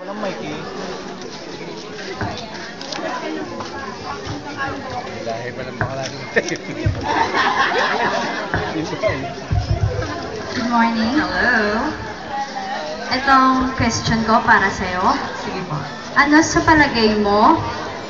Walang mic eh. Lahi pa ng bakla natin. Good morning. Hello. Itong question ko para sa'yo. Sige po. Ano sa palagay mo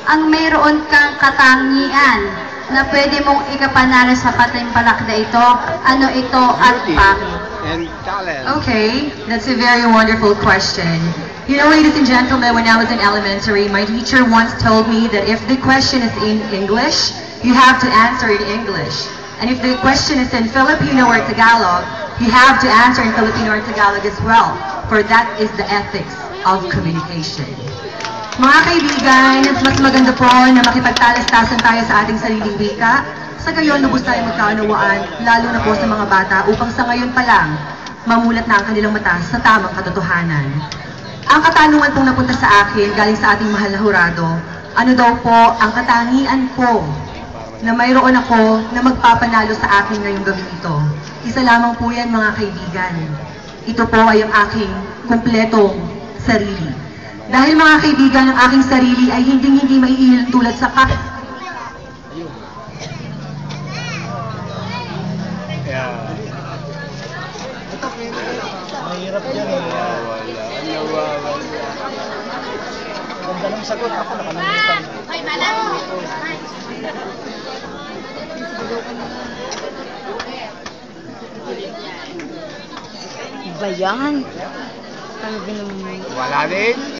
ang mayroon kang katangian na pwede mong ikapanalo sa patimpalak na ito? Ano ito at bakit? And talent. Okay, that's a very wonderful question. You know, ladies and gentlemen, when I was in elementary, my teacher once told me that if the question is in English, you have to answer in English. And if the question is in Filipino or Tagalog, you have to answer in Filipino or Tagalog as well, for that is the ethics of communication. Mga kaibigan, mas maganda po na makipagtalas-tasan tayo sa ating sariling wika. Sa gayon, lubos tayo magkaunawaan, lalo na po sa mga bata, upang sa ngayon pa lang, mamulat na ang kanilang mata sa tamang katotohanan. Ang katanungan pong napunta sa akin, galing sa ating mahal na hurado, ano daw po ang katangian ko na mayroon ako na magpapanalo sa akin ngayong gabi ito. Isa lamang po yan, mga kaibigan. Ito po ay ang aking kumpletong sarili. Dahil mga kaibigan, ang aking sarili ay hindi maiilang tulad sa Mahirap yan eh. Ganda ng sagot. Ako nakalimutan. Hoy, manang! Iba yan. Ano ba naman? Wala din.